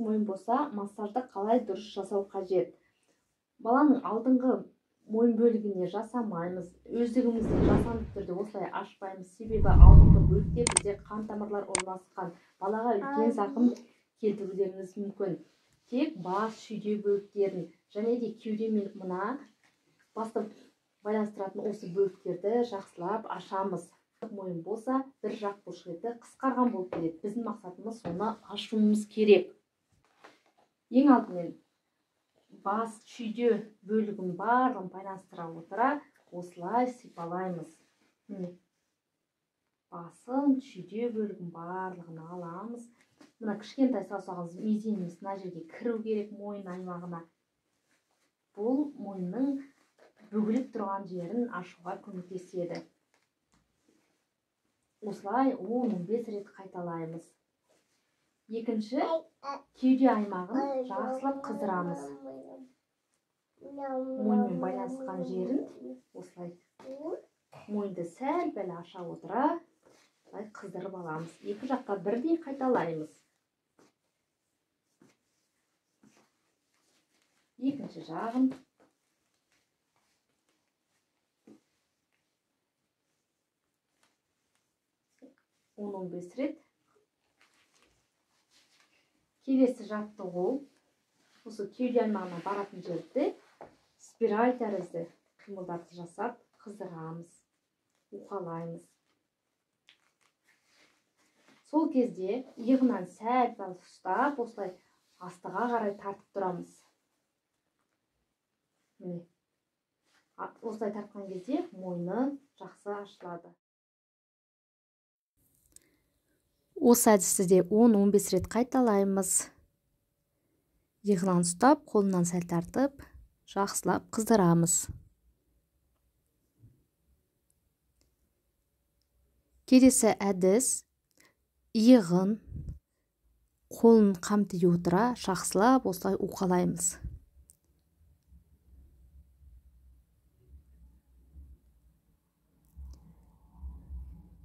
мойын болса, массажды қалай дұрыс жасау қажет? Баланың алдыңғы мойын бөлігіне жасамаймыз. Өздігімізді жасанды түрде осылай ашпаймыз. Себебі алдыңғы бөлікте бізде қан тамырлар орналасқан. Балаға үлкен зақым келтірулеріңіз мүмкін. Тек бас, шүйде бөліктерін және де кеуде мен мына басты байланыстыратын осы бөліктерді жақсылап ашамыз. Мойын болса, бір жақ бұлшықеті қысқарған болып келеді. Біздің мақсатымыз соны ашуымыз керек. Ең алдымен бас, шүйде бөлігін барлығын байланыстыра отыра осылай сипалаймыз. Басын, шүйде бөлігін барлығын аламыз. Мына кішкентай саусағымыз, мизиніміз мына жерге кіру керек, мойын аймағына. Бұл мойынның бүгіліп тұрған жерін ашуға көмектеседі. Осылай 10-15 рет қайталаймыз. Екінші, кеуде аймағын жақсылап қыздырамыз. Мойынмен байланысқан жерін осылай мойынды сәл-пәл аша отыра қыздырып аламыз. Екі жаққа бірдей қайталаймыз. Екінші жағын. Он 15 рет. Келесі жаттығу осы кеуде аймағына баратын жерде спираль тәрізді қимылдарды жасап қыздырамыз, уқалаймыз. Сол кезде иығынан сәл-пәл ұстап, осылай астыға қарай тартып тұрамыз. Осылай тартқан кезде мойны жақсы ашылады. Осы әдісті де 10-15 рет қайталаймыз. Иығынан ұстап, қолынан сәл тартып, жақсылап қыздырамыз. Келесі әдіс иығын, қолын қамти отыра, жақсылап осылай уқалаймыз.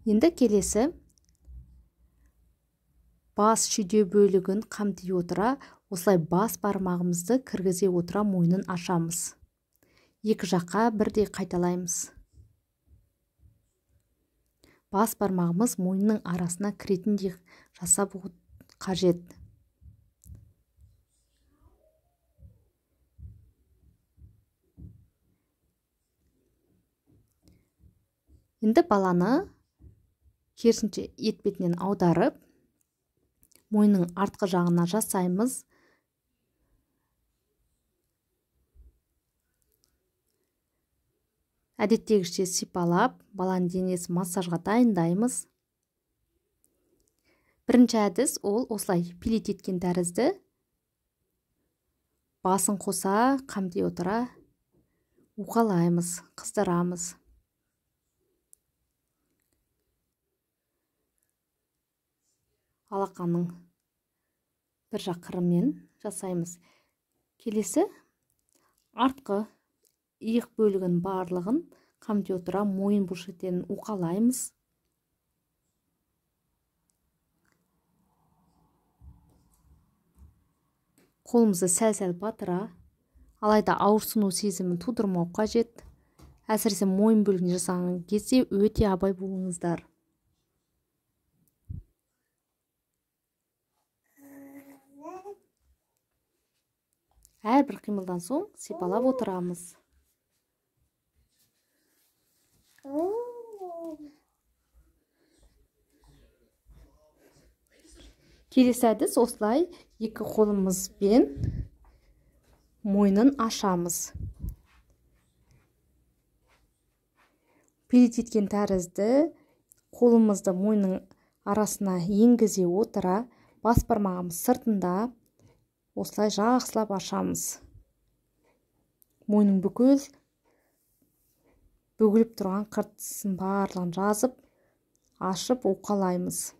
Енді келесі бас, шүйде бөлігін қамти отыра, осылай бас бармағымызды кіргізе отыра мойнын ашамыз. Екі жаққа бірдей қайталаймыз. Бас бармағымыз мойынның арасына кіретіндей жасап қажет. Енді баланы керісінше етбетінен аударып, мойынның артқы жағына жасаймыз. Әдеттегіше сипалап, баланың денесін массажға дайындаймыз. Бірінші әдіс ол осылай пилит еткен тәрізді. Басын қоса, қамти отыра, уқалаймыз, қыздырамыз. Алақанның бір жақ қырымен жасаймыз. Келесі артқы иық бөлігін барлығын қамти отыра мойын бұлшықеттерін уқалаймыз. Қолымызды сәл-сәл батыра, алайда ауырсыну сезімін тудырмау қажет. Әсіресе мойын бөлігін жасаған кезде өте абай болыңыздар. Әрбір қимылдан соң сипалап отырамыз. Келесі әдіс осылай екі қолымызбен мойнын ашамыз. Пилит еткен тәрізді қолымызды мойнның арасына енгізе отыра, бас бармағымыз сыртында осылай жақсылап ашамыз. Мойның бүгіліп тұрған қыртысын барлығын жазып, ашып уқалаймыз.